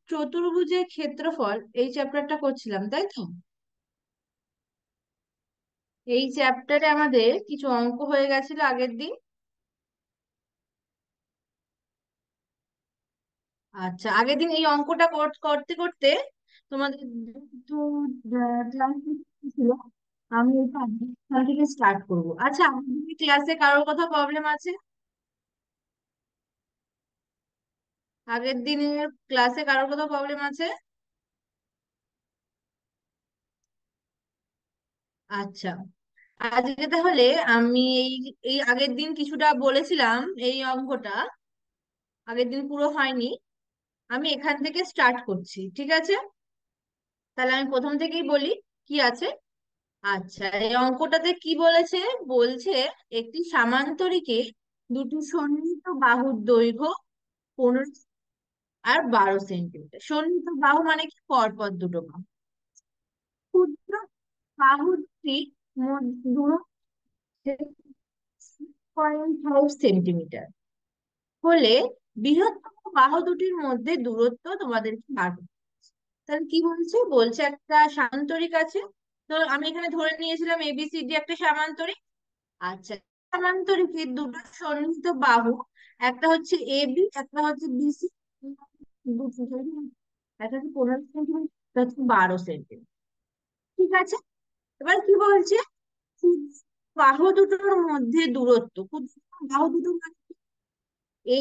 চতুর্ভুজের ক্ষেত্রফল এই চ্যাপ্টারটা করছিলাম, তাই তো? এই চ্যাপ্টারে আমাদের কিছু অঙ্ক হয়ে গেছিল আগের দিন। আচ্ছা, আগের দিন এই অঙ্কটা করতে করতে তোমাদের একটু ক্লাস ছিল। আমি এটা এখান থেকে স্টার্ট করব। আচ্ছা, আমাদের ক্লাসে কারোর কথা প্রবলেম আছে? আগের দিনের ক্লাসে কারোর কথা প্রবলেম আছে? আচ্ছা, আজকে তাহলে আমি এই এই আগের দিন কিছুটা বলেছিলাম। এই অঙ্কটা আগের দিন পুরো হয়নি। আমি এখান থেকে স্টার্ট করছি, ঠিক আছে? তাহলে আমি প্রথম থেকেই বলি কি আছে। আচ্ছা, এই অঙ্কটাতে কি বলেছে? বলছে একটি সামান্তরিকে দুটি সন্নিহিত বাহুর দৈর্ঘ্য 15 আর 12 সেন্টিমিটার। সন্নিহিত বাহু মানে কি? পরপর দুটো বাহু। ক্ষুদ্র বাহু দুটি দূরত্ব 6.5 সেন্টিমিটার হলে বৃহত্তম বাহু দুটির মধ্যে দূরত্ব তোমাদেরকে বার করতে হবে। তাহলে কি বলছে? বলছে একটা সামান্তরিক আছে। তো আমি এখানে ধরে নিয়েছিলাম এবিসিডি একটা সামান্তরিক। আচ্ছা, সামান্তরিকের দুটো সন্নিহিত বাহু, একটা হচ্ছে এবি, একটা হচ্ছে বিসি। একটা হচ্ছে 15 সেন্টিমিটার, একটা হচ্ছে 12 সেন্টিমিটার। ঠিক আছে, এবার কি বলছে? ক্ষুদ্র বাহু দুটোর মধ্যে দূরত্ব, ক্ষুদ্র বাহু দুটোর মধ্যে এ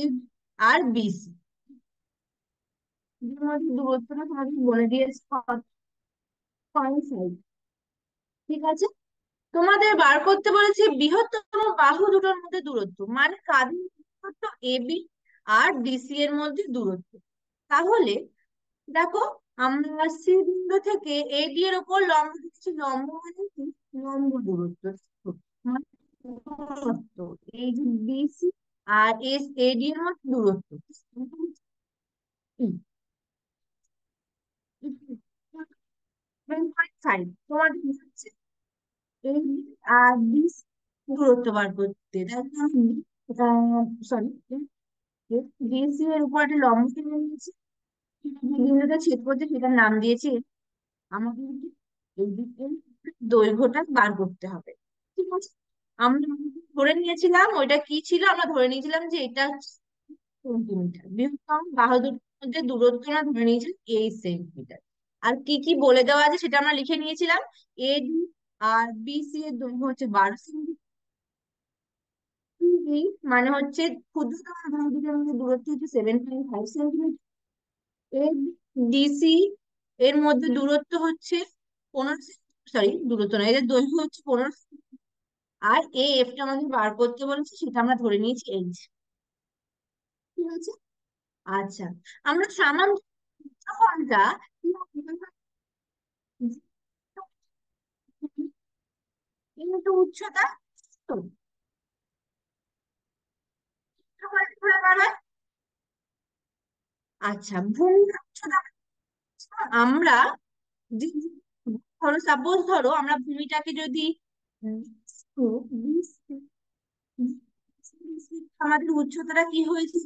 আর বিসি এর মধ্যে দূরত্বটা তোমাদের বলে দিয়েছে 0.5। ঠিক আছে, তোমাদের বার করতে বলেছে বৃহত্তম বাহু দুটোর মধ্যে দূরত্ব, মানে কাদের দূরত্ব? এবি আর ডিসি এর মধ্যে দূরত্ব। তাহলে দেখো, আমরা সি বিন্দু থেকে এডি এর উপর লম্ব দিচ্ছি। লম্ব মানে কি? লম্ব দূরত্ব। মানে দূরত্ব এই যে বিসি আর এস এডি এর মধ্যে দূরত্ব কি? 7.5। তোমাদের হচ্ছে এই আর বিস দূরত্ব বার করতে, তাহলে আমি সরি বিসি এর উপর একটা লম্ব টেনে নিয়েছি। যে বিন্দুটা ছেদ করতে সেটার নাম দিয়েছি। আমাদের কি এই দিকের দৈর্ঘ্যটা বার করতে হবে। ঠিক আছে, আমরা ধরে নিয়েছিলাম ওইটা কি ছিল? আমরা ধরে নিয়েছিলাম যে এটা হচ্ছে সেন্টিমিটার। বৃহত্তম বাহুর মধ্যে দূরত্ব আমরা ধরে নিয়েছিলাম 8 সেন্টিমিটার। আর কি কি বলে দেওয়া আছে সেটা আমরা লিখে নিয়েছিলাম। এডি আর বিসি এর দৈর্ঘ্য হচ্ছে 12 সেন্টিমিটার। মানে হচ্ছে ক্ষুদ্রতম বাহু দুটোর মধ্যে দূরত্ব হচ্ছে 7.5 সেন্টিমিটার। এর ডিসি এর মধ্যে দূরত্ব হচ্ছে 15, সরি দূরত্ব না, এদের দৈর্ঘ্য হচ্ছে 15। আর এই এফটা আমাদের বার করতে বলেছে, সেটা আমরা ধরে নিয়েছি এইচ। ঠিক আছে, আচ্ছা, আমরা সামান্য ক্ষেত্রফলটা কিন্তু উচ্চতা, তো ক্ষেত্রফল কিভাবে বার হয়? আচ্ছা, ভূমির উচ্চতা আমরা যে- ধরো সাপোজ ধরো আমরা ভূমিটাকে যদি উম, 20, আমাদের উচ্চতাটা কি হয়েছে?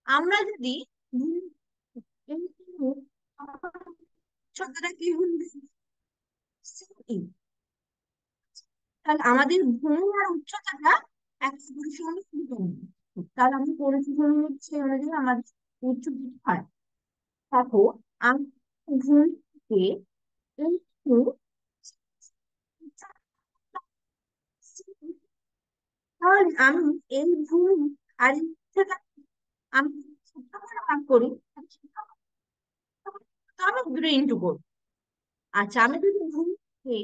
আমরা যদি ভূমি- এই উচ্চতাটা কি হল? তাহলে আমাদের ভূমি আর উচ্চতাটা একেবারে সঙ্গে সমান। তাহলে আমি পরিচিত হচ্ছে অনুযায়ী আমাদের উচ্চতা হয়। দেখো, আমি ভূমিকে একটু তাহলে আমি এই ভূমি আর এই উচ্চতা আমি ক্ষেত্রফল ভাগ করি, তো আমি দুটো ইন্টু করবো। আচ্ছা, আমি যদি ভূমিকে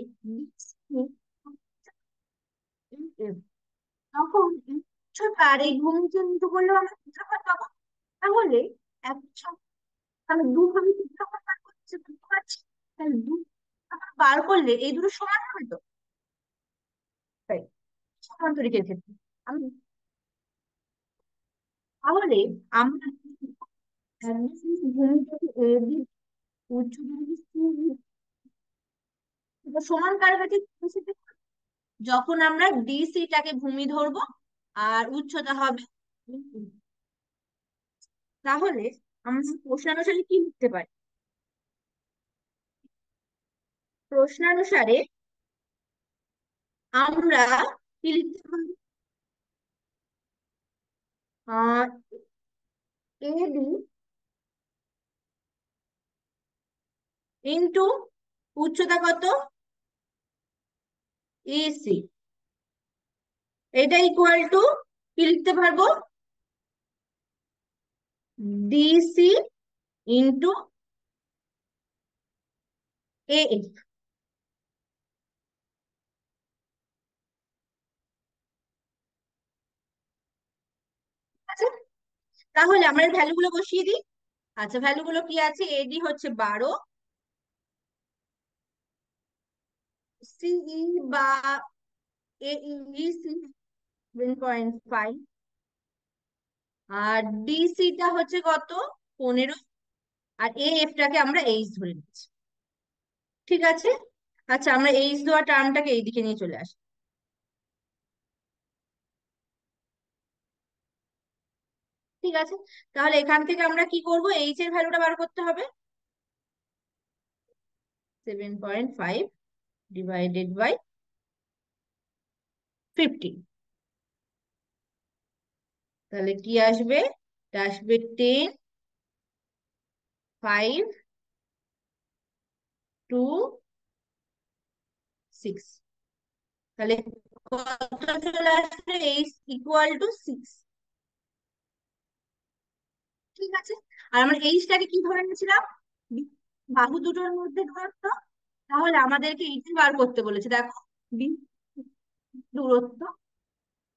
তখন এই উচ্চতা আর এই ভূমিকে ইন্টু করলেও আমরা ক্ষেত্রফল পাবো। তাহলে একশো, আমি দুভাবে ক্ষেত্রফল বার করতে পারছি। তাহলে বার করলে এই দুটো সমান হবে তো? তাই সমান্তরিকের ক্ষেত্রে আমি তাহলে আমরা ভূমিটাকে এ বি উচ্চতাকে সি বি, এটা সমান কার কাছে পৌঁছতে? যখন আমরা ডিসি টাকে ভূমি ধরবো আর উচ্চতা হবে তাহলে আমরা প্রশ্নানুসারে কি লিখতে পারি? প্রশ্নানুসারে আমরা কি লিখতে পারি? আহ এডি ইন্টু উচ্চতা কত, ইসি, এটা ইকুয়াল টু কি লিখতে পারবো? DC into AF. আচ্ছা, তাহলে আমরা ভ্যালু গুলো বসিয়ে দিই। আচ্ছা, ভ্যালু গুলো কি আছে? এডি হচ্ছে 12, সিই বা ইসি 7.5, আর ডিসিটা হচ্ছে কত, 15, আর এএফটাকে আমরা এইচ ধরে নিচ্ছি। ঠিক আছে। আচ্ছা, আমরা এইচ দেওয়া টার্মটাকে এইদিকে নিয়ে চলে আসি। ঠিক আছে, তাহলে এখান থেকে আমরা কি করব? এইচ এর ভ্যালুটা বার করতে হবে। 7.5 ডিভাইডেড বাই 50, তাহলে কি আসবে? এটা আসবে 10, 5, 2, 6। তাহলে কত চলে আসবে? H equal to 6। ঠিক আছে, আর আমরা এইচটাকে কি ধরে নিয়েছিলাম? বাহু দুটোর মধ্যে দূরত্ব। তাহলে আমাদেরকে এইচ বার করতে বলেছে, দেখো বি দূরত্ব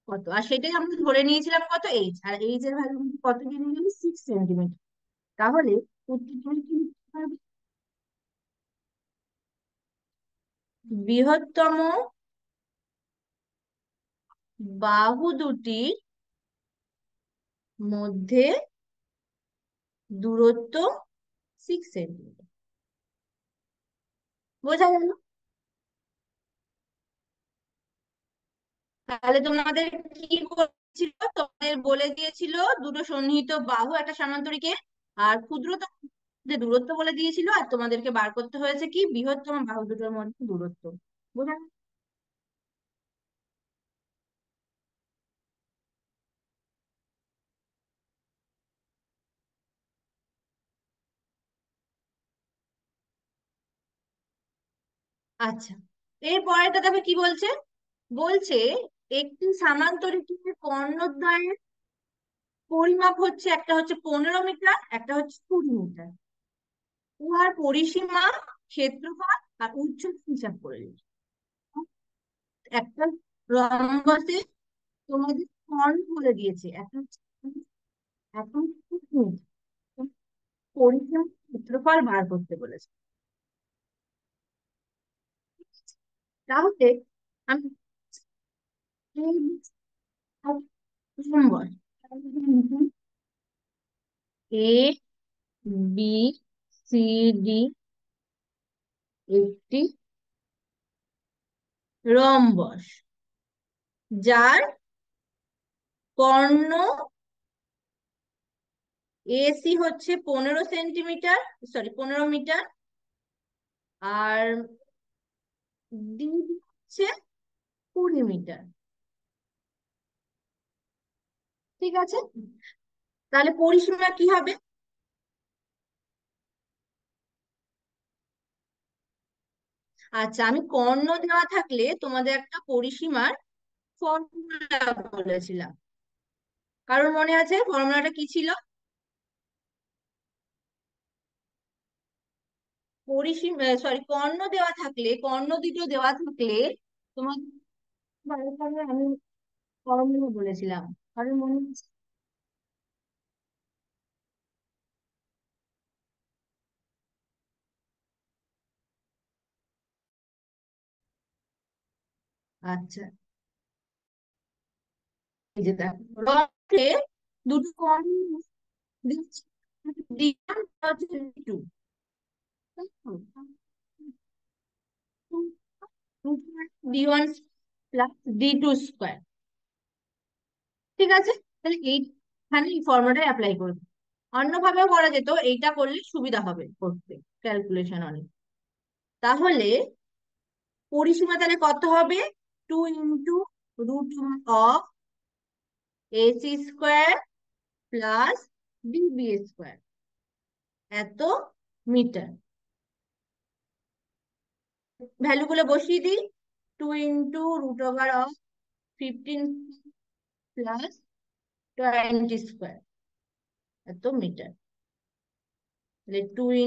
কত, আর সেটাই আমরা ধরে নিয়েছিলাম কত, এইচ, আর এইচ এর ভ্যালু কত জেনে গেলি? 6 সেন্টিমিটার। তাহলে উত্তরটা কি লিখতে পারবে? বৃহত্তম বাহু দুটির মধ্যে দূরত্ব 6 সেন্টিমিটার। বোঝা গেল? তাহলে তোমাদের কি বলেছিল? তোমাদের বলে দিয়েছিল দুটো সন্নিহিত বাহু একটা সামান্তরিকে, আর ক্ষুদ্রতম যে দূরত্ব বলে দিয়েছিল, আর তোমাদেরকে বার করতে হয়েছে কি? বৃহত্তম বাহু দুটোর মধ্যে দূরত্ব। বোঝা গেল? আচ্ছা, এর পরেরটা দেখো কি বলছে। বলছে একটি সামান্তরিকের কর্ণদ্বয়ের পরিমাপ হচ্ছে, একটা হচ্ছে 15 মিটার, একটা হচ্ছে 20 মিটার। উহার পরিসীমা, ক্ষেত্রফল আর উচ্চতা হিসাব করে নিই। একটা রম্বসে তোমাদের কর্ণ বলে দিয়েছে, একটা হচ্ছে, এখন পরিসীমা ক্ষেত্রফল বার করতে বলেছে। তাহলে আমি নম্বর এ বি সি ডি একটি রম্বস, যার কর্ণ এসি হচ্ছে 15 সেন্টিমিটার, সরি 15 মিটার, আর ডি হচ্ছে 20 মিটার। ঠিক আছে, তাহলে পরিসীমা কি হবে? আচ্ছা, আমি কর্ণ দেওয়া থাকলে তোমাদের একটা পরিসীমার ফর্মুলা বলেছিলাম, কারণ মনে আছে ফর্মুলাটা কি ছিল? পরিসীমা, সরি, কর্ণ দেওয়া থাকলে, কর্ণ দুটো দেওয়া থাকলে তোমার আমি ফর্মুলা বলেছিলাম, কারণ মনে আছে? আচ্ছা, এই যে দেখো, রথে দুটো কর্ণ দিচ্ছি, D1 হচ্ছে D2, D1 plus D2 square. ঠিক আছে, তাহলে এইখানে এই ফর্মুলাটাই অ্যাপ্লাই করবে। অন্যভাবেও করা যেত, এইটা করলে সুবিধা হবে করতে, ক্যালকুলেশন অনেক। তাহলে পরিসীমা তাহলে কত হবে? 2 × √of AC square plus BB square, এত মিটার। ভ্যালু গুলো বসিয়ে দিই। 2 × √অফ 15 প্লাস 20 স্কোয়ার, এত মিটার। তাহলে 2 ×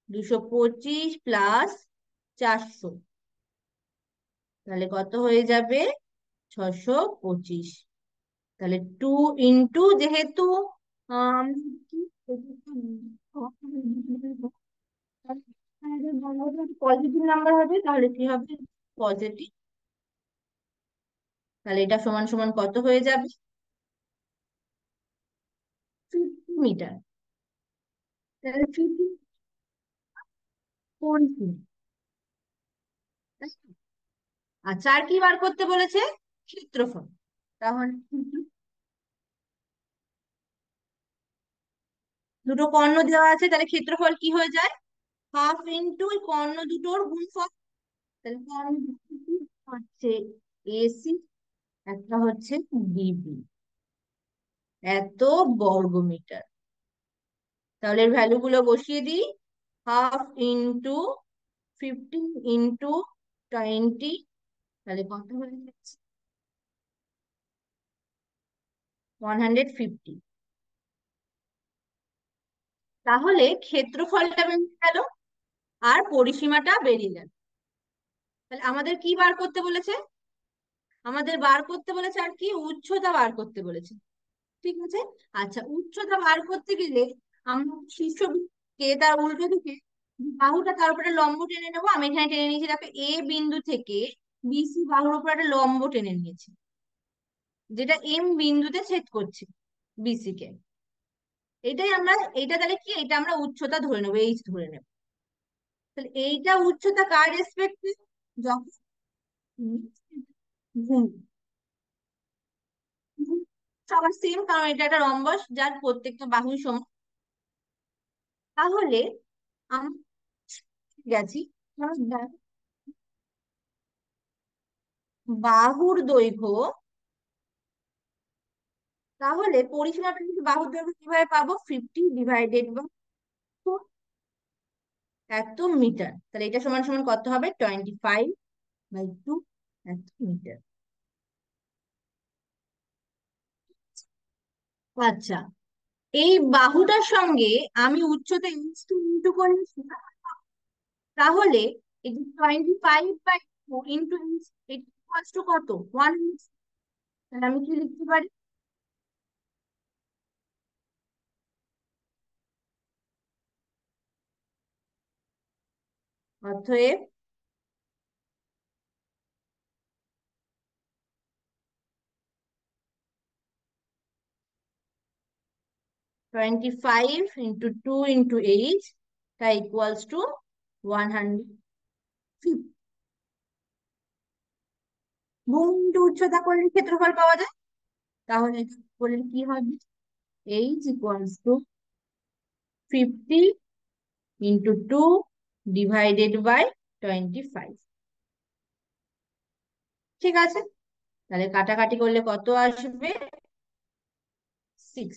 225 প্লাস 400, তাহলে কত হয়ে যাবে? 625। তাহলে যেহেতু আম, কি পজিটিভ নাম্বার হবে, তাহলে কি হবে? পজিটিভ। তাহলে এটা সমান সমান কত হয়ে যাবে? 50 মিটার। তাহলে 50 আচ্ছা, আর কি বার করতে বলেছে? ক্ষেত্রফল। তাহলে দুটো কর্ণ দেওয়া আছে, তাহলে ক্ষেত্রফল কি হয়ে যায়? হাফ ইন্টু ওই কর্ণ দুটোর গুণফল। তাহলে কর্ণ দুটো হচ্ছে AC, একটা হচ্ছে BB, এত বর্গমিটার। তাহলে এর ভ্যালু গুলো বসিয়ে দিই। হাফ ইন্টু 15 × 20, তাহলে কত হয়ে যাচ্ছে? 150। তাহলে ক্ষেত্রফলটা বেরিয়ে গেল আর পরিসীমাটা বেরিয়ে গেল। তাহলে আমাদের কি বার করতে বলেছে? আমাদের বার করতে বলেছে আর কি, উচ্চতা বার করতে বলেছে। ঠিক আছে। আচ্ছা, উচ্চতা বার করতে গেলে আমরা শীর্ষকে তার উল্টো দিকে বাহুটা তার উপরে লম্ব টেনে নেবো। আমি এখানে টেনে নিয়েছি, দেখো A বিন্দু থেকে BC বাহুর উপর একটা লম্ব টেনে নিয়েছি, যেটা M বিন্দুতে ছেদ করছে BC কে। এটাই আমরা, এইটা তাহলে কি, এটা আমরা উচ্চতা ধরে নেবো, H ধরে নেবো। তাহলে এইটা উচ্চতা কার রেসপেক্টে? যখন ভূমি, সবার সেম, কারণ এটা একটা রম্বস যার প্রত্যেকটা বাহু সমান। তাহলে আমরা গেছি, কারণ বাহুর দৈর্ঘ্য, তাহলে পরিসীমাটা কিন্তু বাহুর দৈর্ঘ্য কিভাবে পাবো? 50 ÷ 4, এত মিটার। তাহলে এটা সমান সমান কত হবে? 25/2, এত মিটার। আচ্ছা, এই বাহুটার সঙ্গে আমি উচ্চতা ইন্টু করলে তাহলে এই যে 25/2 × কত? 1। তাহলে আমি কি লিখতে পারি? অতএব 25 × 2 × 8, তা = 150। ভূমি ইন্টু উচ্চতা করলে ক্ষেত্রফল পাওয়া যায়। তাহলে এটা করলে কি হবে? H = 50 × 2 / 25। ঠিক আছে। তাহলে কাটাকাটি করলে কত আসবে? 6।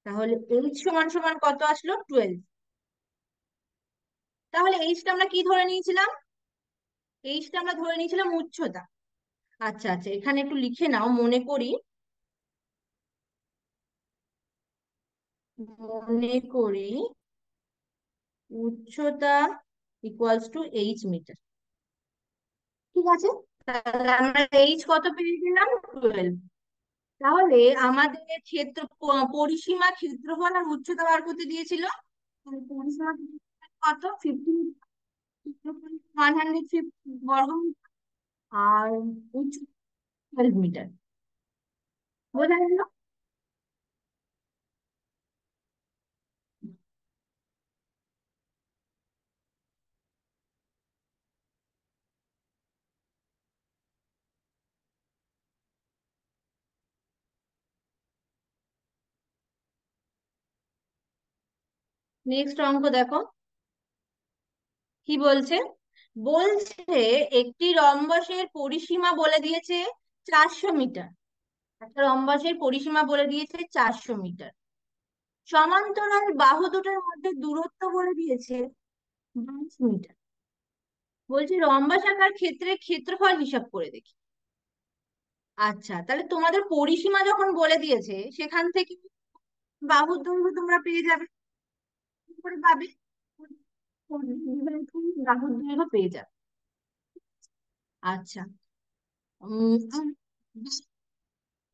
তাহলে H সমান সমান কত আসলো? 12। তাহলে এইচটা আমরা কি ধরে নিয়েছিলাম? এইচটা আমরা ধরে নিয়েছিলাম উচ্চতা। আচ্ছা আচ্ছা, এখানে একটু লিখে নাও, মনে করি, মনে করি উচ্চতা = H মিটার। ঠিক আছে। তাহলে আমরা এইচ কত পেয়ে গেলাম? 12। তাহলে আমাদের পরিসীমা, ক্ষেত্রফল আর উচ্চতা বার করতে দিয়েছিল। তাহলে পরিসীমা কত? 150 বর্গ মিটার, আর উচ্চতা 12 মিটার। বোঝা গেল? নেক্সট অঙ্ক দেখো কি বলছে। বলছে একটি রম্বসের পরিসীমা বলে দিয়েছে 400 মিটার। একটা রম্বসের পরিসীমা বলে দিয়েছে 400 মিটার। সমান্তরাল বাহু দুটোর মধ্যে দূরত্ব বলে দিয়েছে 22 মিটার। বলছে রম্বস আকার ক্ষেত্রের ক্ষেত্রফল হিসাব করে দেখি। আচ্ছা, তাহলে তোমাদের পরিসীমা যখন বলে দিয়েছে সেখান থেকে বাহুর দৈর্ঘ্য তোমরা পেয়ে যাবে। কি করে পাবে? বাহুর দৈর্ঘ্য পেয়ে যাবে। আচ্ছা। উম,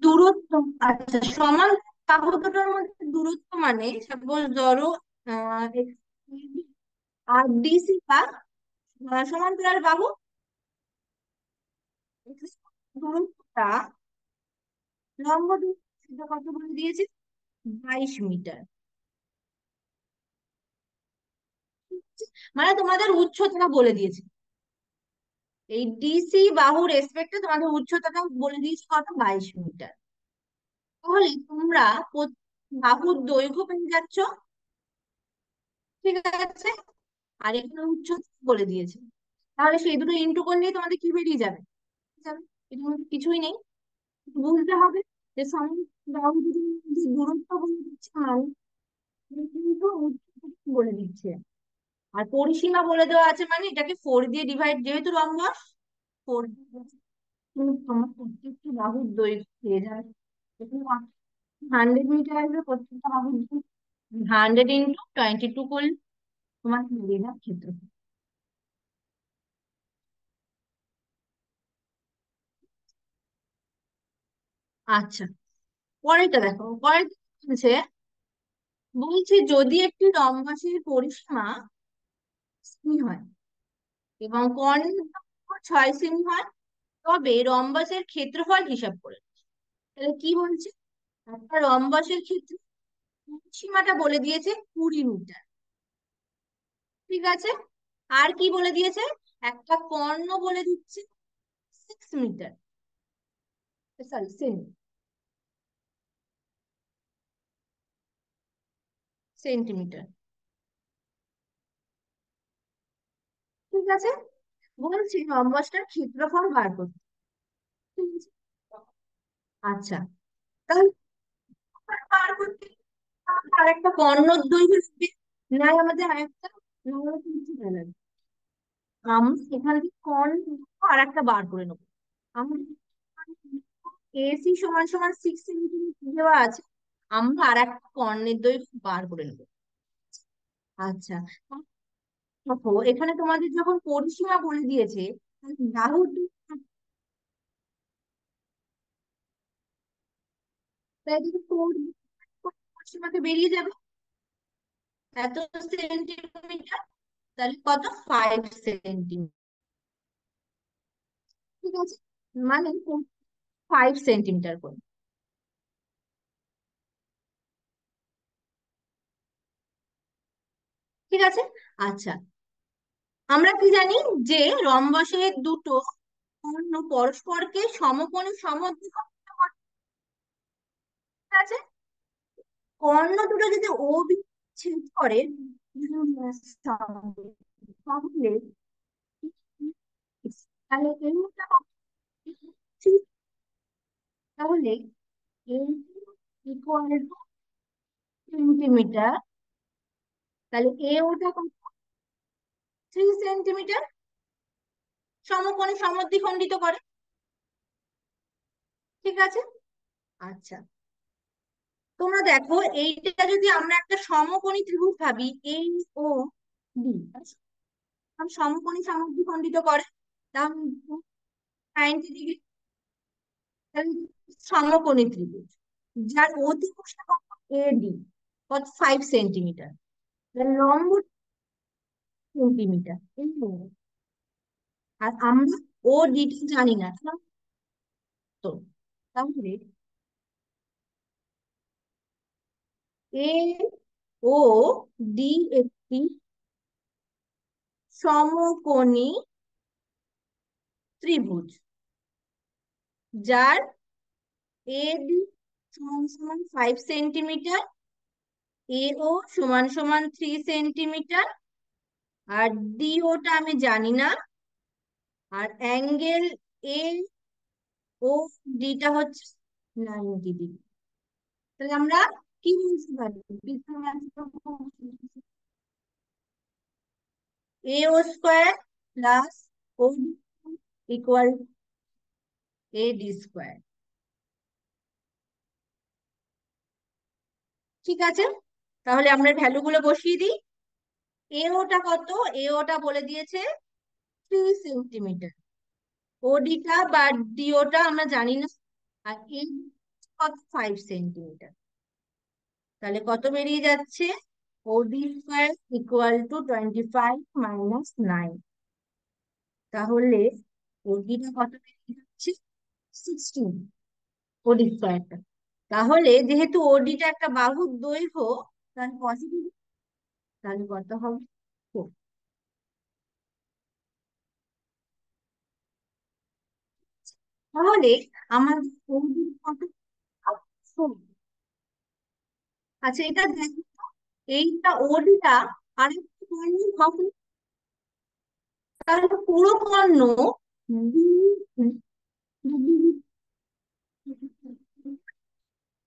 দূরত্ব। আচ্ছা, সমান বাহু দুটোর মধ্যে দূরত্ব মানে সাপোজ ধরো আর ডিসি বা সমান্তরাল বাহু, দূরত্বটা লম্ব দূরত্ব কত বলে দিয়েছে? 22 মিটার। মানে তোমাদের উচ্চতা বলে দিয়েছে। এই ডিসি বাহুর রেসপেক্টে তোমাদের উচ্চতাটা বলে দিয়েছে কত? 22 মিটার। তাহলে তোমরা বাহুর দৈর্ঘ্য পেয়ে যাচ্ছ, ঠিক আছে, আর এখানে উচ্চতা বলে দিয়েছে। তাহলে সেই দুটো ইন্টু করলেই তোমাদের কি বেরিয়ে যাবে? যাবে। এটার মধ্যে কিছুই নেই। বুঝতে হবে যে বাহু দুটোর মধ্যে দূরত্ব বলে দিচ্ছে মানে কিন্তু উচ্চতা বলে দিচ্ছে। আর পরিসীমা বলে দেওয়া আছে মানে এটাকে 4 দিয়ে ডিভাইড, যেহেতু রম্বস 4। তুমি তোমার প্রত্যেকটি বাহুর দৈর্ঘ্য পেয়ে যাবে। এখানে 100 মিটার আসবে প্রত্যেকটা বাহুর দৈর্ঘ্য। 100 × 22 করলে তোমার বেরিয়ে যাবে ক্ষেত্রফল। আচ্ছা, পরেরটা দেখো। পরেরটা বলছে, যদি একটি রম্বসের পরিসীমা সেমি হয় এবং কর্ণের দৈর্ঘ্য 6 সেমি হয়, তবে রম্বসের ক্ষেত্রফল হিসাব করে। তাহলে কি বলছে? একটা রম্বসের ক্ষেত্রে সীমাটা বলে দিয়েছে 20 মিটার, ঠিক আছে। আর কি বলে দিয়েছে? একটা কর্ণ বলে দিচ্ছে 6 মিটার, সরি সেমি, সেন্টিমিটার, ঠিক আছে। বলছি রম্বসটার ক্ষেত্রফল বার করতে, ঠিক আছে? আচ্ছা, তাহলে বার করতে আরেকটা কর্ণর দৈর্ঘ্য লাগবে, নাই আমাদের আরেকটা লাগবে। আমরা এখান থেকে কর্ণ আর একটা বার করে নেবো। আমরা এসি সমান সমান 6 সেন্টিমিটার দেওয়া আছে, আমরা আর একটা কর্ণের দৈর্ঘ্য বার করে নেবো। আচ্ছা, দেখো এখানে তোমাদের যখন পরিসীমা বলে দিয়েছে তাহলে বাহুর তাই যদি পরিসীমাতে বেরিয়ে যাবে এত সেন্টিমিটার, তাহলে কত? 5 সেন্টিমিটার, ঠিক আছে। মানে 5 সেন্টিমিটার করে, ঠিক আছে। আচ্ছা, আমরা কি জানি যে রম্বসের দুটো কর্ণ পরস্পরকে সমকোণে সমদ্বিখণ্ডিত করে, ঠিক আছে। কর্ণ দুটো যদি ও ছেদ করে তাহলে তাহলে এই ওটা কত? ঠিক। তাহলে এই ইকুয়াল টু সেন্টিমিটার, তাহলে এ ওটা কত? 3 সেন্টিমিটার, সমকোণে সমদ্বিখণ্ডিত করে, ঠিক আছে। আচ্ছা, তোমরা দেখো এইটা যদি আমরা একটা সমকোণী ত্রিভুজ ভাবি, এই ও বি সমকোণী সমদ্বিখণ্ডিত করে, তাহলে 90 ডিগ্রি, তাহলে সমকোণী ত্রিভুজ যার অতিভুজটা কত? এডি, কত? 5 সেন্টিমিটার। লম্ব সেন্টিমিটার, এই হলো। আর আমরা ও ডিটা জানি না, তো তাহলে এ ও ডি একটি সমকোণী ত্রিভুজ যার এডি সমান সমান 5 সেন্টিমিটার AO সমান সমান 3 সেন্টিমিটার, আর DOটা আমি জানি না, আর অ্যাঙ্গেল এ ও ডিটা হচ্ছে 90 ডিগ্রি। তাহলে আমরা কি বলতে পারি? AO স্কোয়ার প্লাস ও ইকুয়াল AD স্কোয়ার। ঠিক আছে, তাহলে আমরা ভ্যালু গুলো বসিয়ে দিই। AOটা কত? AOটা বলে দিয়েছে 3 সেন্টিমিটার। ওডিটা বা ডিওটা আমরা জানি না। আর এই কত? 5 সেন্টিমিটার। তাহলে কত বেরিয়ে যাচ্ছে? ওডি স্কোয়ার ইকুয়াল টু 25 - 9। তাহলে ওডিটা কত বেরিয়ে যাচ্ছে? 16। ওডি স্কোয়ারটা। তাহলে যেহেতু ওডিটা একটা বাহুর দৈর্ঘ্য, তাহলে পজিটিভ, তাহলে কত হবে? 4। তাহলে আমাদের ওডি কত? 4। আচ্ছা, এটা দেখো তো, এইটা ওডিটা আরেকটু কর্ণের হবে। তাহলে পুরো কর্ণ বি-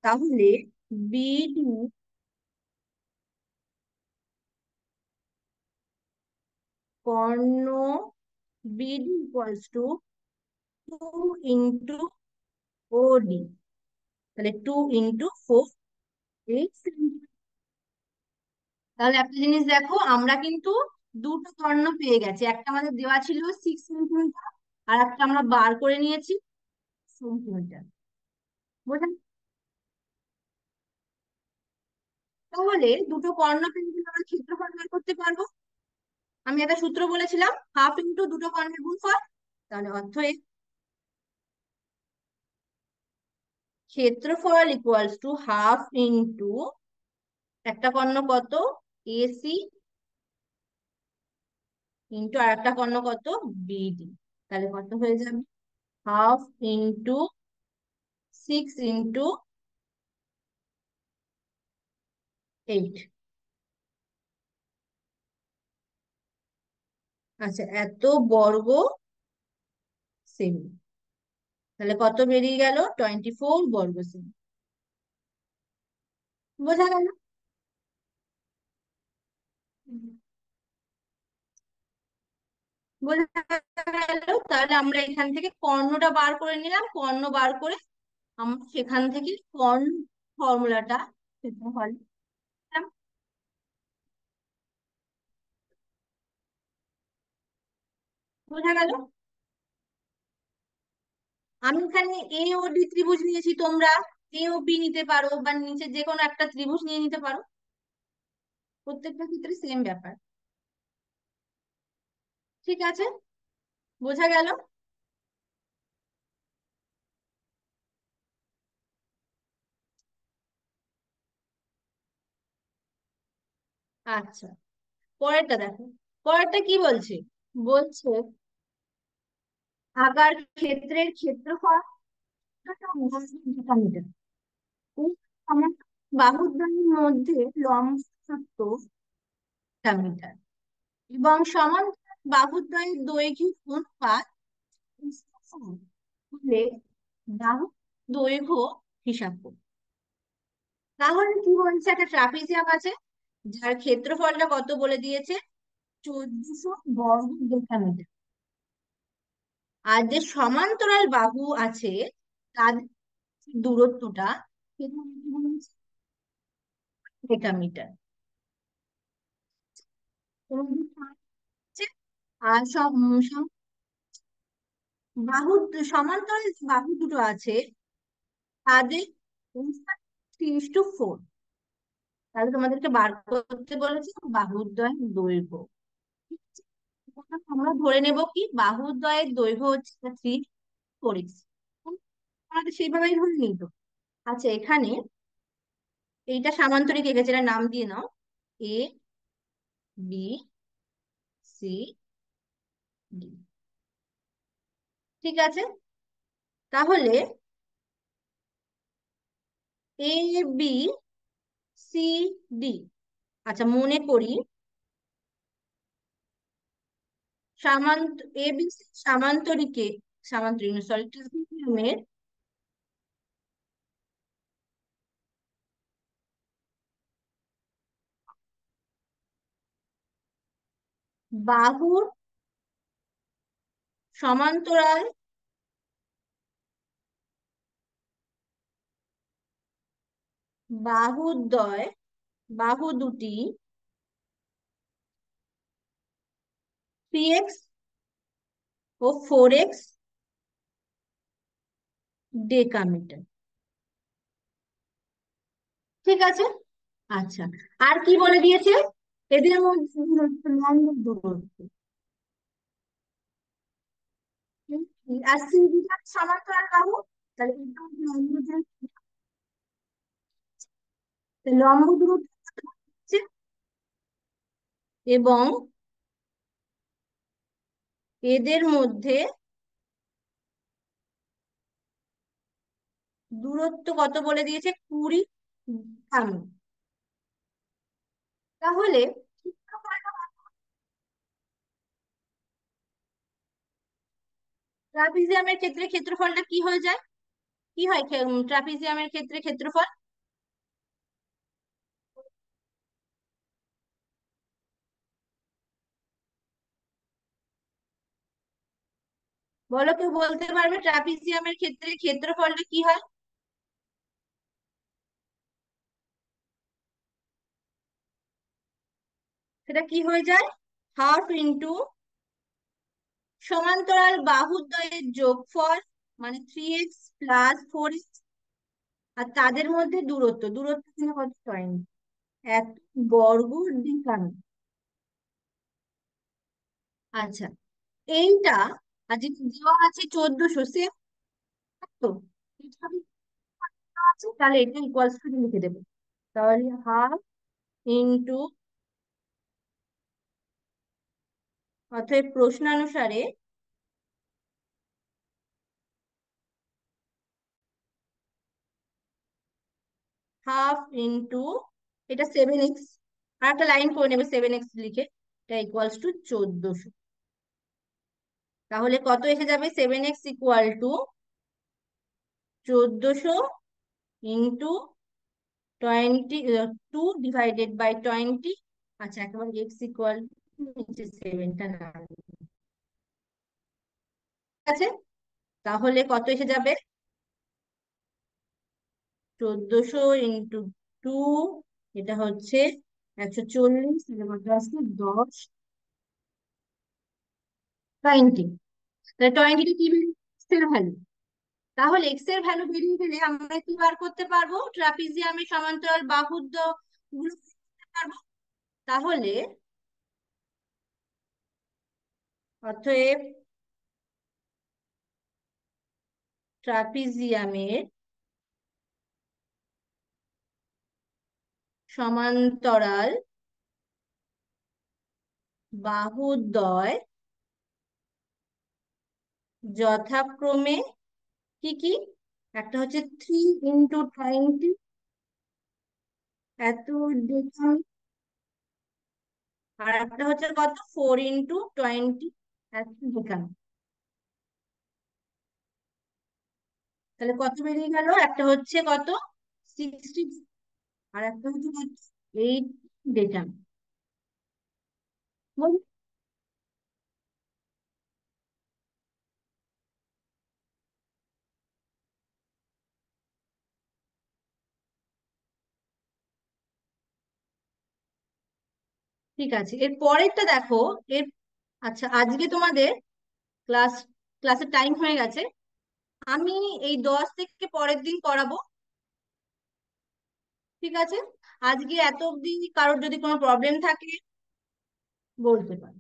তাহলে BD Karna BD equals to 2 × OD। তাহলে 2 × 4, 8 সেন্টিমিটার। তাহলে একটা জিনিস দেখো, আমরা কিন্তু দুটো কর্ণ পেয়ে গেছি। একটা আমাদের দেওয়া ছিল 6 সেন্টিমিটার, আর একটা আমরা বার করে নিয়েছি সেন্টিমিটার। বোঝা? তাহলে দুটো কর্ণ পেয়ে গেলে আমরা ক্ষেত্রফল বের করতে পারবো। আমি একটা সূত্র বলেছিলাম, হাফ ইন্টু দুটো কর্ণের গুণফল। তাহলে অর্থ ক্ষেত্রফল ইকুয়ালস টু হাফ ইন্টু একটা কর্ণ কত? AC ইন্টু আর একটা কর্ণ কত? BD। তাহলে কত হয়ে যাবে? Half into 6 × 8। আচ্ছা, এত বর্গ সেমি। তাহলে কত বেরিয়ে গেল? 24 বর্গ সেমি। বোঝা গেল? বোঝা গেল। তাহলে আমরা এখান থেকে কর্ণটা বার করে নিলাম। কর্ণ বার করে আমরা সেখান থেকে কর্ণ ফর্মুলাটা পেতে পারি। বোঝা গেল? আমি এখানে AOD ত্রিভুজ নিয়েছি, তোমরা AOB নিতে পারো, বা নিচে যে কোনো একটা ত্রিভুজ নিয়ে নিতে পারো। প্রত্যেকটা ক্ষেত্রে সেম ব্যাপার। ঠিক আছে, বোঝা গেল? আচ্ছা, পরেরটা দেখো। পরেরটা কি বলছে? বলছে আকার ক্ষেত্রের ক্ষেত্রফল মিটার। আমার বাহুদ্বয়ের মধ্যে লম্ব দূরত্ব মিটার, এবং সমান্তরাল বাহুদ্বয়ের দৈর্ঘ্য অনুপাত হলে বাহু দৈর্ঘ্য হিসাব করো। তাহলে কি বলছে? একটা ট্রাপিজিয়াম আছে, যার ক্ষেত্রফলটা কত বলে দিয়েছে? 1400 বর্গ ডেকামিটার। আর যে সমান্তরাল বাহু আছে তাদের দূরত্বটা সেটা কি বলেছে? ডেকামিটার। তোমাদের আছে। আর বাহু, সমান্তরাল যে বাহু দুটো আছে তাদের 3:4। তাহলে তোমাদেরকে বার করতে বলেছে বাহুদ্বয়ের দৈর্ঘ্য। ঠিক আছে? এখন আমরা ধরে নেব কি বাহুদ্বয়ের দৈর্ঘ্য হচ্ছে 3/4। আমাদের সেইভাবেই ধরে নিই তো। আচ্ছা, এখানে এইটা সামান্তরিক এঁকেছে, এটার নাম দিয়ে নাও ABCD। ঠিক আছে, তাহলে সি ডি। আচ্ছা, মনে করি সামান্ত এবিসি সামান্তরিকে, সামান্তরিক সরি, ট্রাপিজিয়ামের বাহুর সমান্তরাল বাহুদ্বয়, বাহু দুটি 3x ও 4x ডেকামিটার। ঠিক আছে। আচ্ছা, আর কি বলে দিয়েছে? এদের মধ্যে লম্ব দূরত্ব। আর সিডিটা সমান্তরাল বাহু, তাহলে এটা হচ্ছে লম্ব দূরত্ব। লম্ব দূরত্ব কত হচ্ছে? এবং এদের মধ্যে দূরত্ব কত বলে দিয়েছে? 20 আমি। তাহলে ট্রাপিজিয়ামের ক্ষেত্রে ক্ষেত্রফলটা কি হয়ে যায়? কি হয় ট্রাপিজিয়ামের ক্ষেত্রে ক্ষেত্রফল? বলো, কেউ বলতে পারবে ট্রাপিজিয়ামের ক্ষেত্রে ক্ষেত্রফলটা কি হয়? সেটা কি হয়ে যায়? হাফ ইন্টু সমান্তরাল বাহুদ্বয়ের যোগফল, মানে 3x + 4x, আর তাদের মধ্যে দূরত্ব, দূরত্ব কিন্তু কত? 20। এক বর্গ ডিগ্রি। আচ্ছা, এইটা আর যেটা দেওয়া আছে 1400, সে তো এটা আমি দেওয়া আছে, তাহলে এটা ইকুয়ালস টু লিখে দেবো। তাহলে হাফ ইন্টু, অতএব প্রশ্নানুসারে হাফ ইন্টু, এটা 7x, আর একটা লাইন করে নেবে 7x লিখে, এটা ইকুয়ালস টু 1400। তাহলে কত এসে যাবে? 7x equal to 1400 into 2 divided by 20। আচ্ছা, একেবারে এক্স ইকুয়াল নিচে 7টা না, ঠিক আছে। তাহলে কত এসে যাবে? 1400 ইন্টু 2, এটা হচ্ছে 140, তাহলে কত আসছে? 10, 20। তাহলে 20টা কি এক্স এর ভ্যালু। তাহলে এক্স এর ভ্যালু বেরিয়ে গেলে আমরা কি বার করতে পারবো? ট্রাপিজিয়ামের সমান্তরাল বাহুদ্য গুলো করতে পারবো। তাহলে অতএব ট্রাপিজিয়ামের সমান্তরাল বাহুদ্বয় যথাক্রমে কি কি? একটা হচ্ছে 3 × 20, এত ডেকামি, আর একটা হচ্ছে কত? 4 × 20, এত ডেকামি। তাহলে কত বেরিয়ে গেল? একটা হচ্ছে কত? 60, আর একটা হচ্ছে কত? 8 ডেকামি। ঠিক আছে, এর পরেরটা দেখো। এর আচ্ছা, আজকে তোমাদের ক্লাস ক্লাসের টাইম হয়ে গেছে। আমি এই 10 থেকে পরের দিন করাবো। ঠিক আছে, আজকে এত অবধি কারোর যদি কোনো প্রবলেম থাকে বলতে পারো।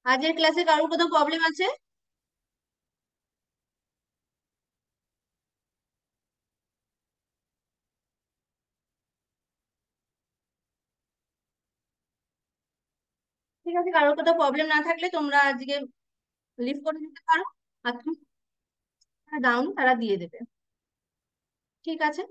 আজকের ক্লাসে কারোর কোথাও প্রবলেম আছে? ঠিক আছে, কারোর কোথাও প্রবলেম না থাকলে তোমরা আজকে লিভ করে দিতে পারো। আর তুমি ডাউন তারা দিয়ে দেবে। ঠিক আছে।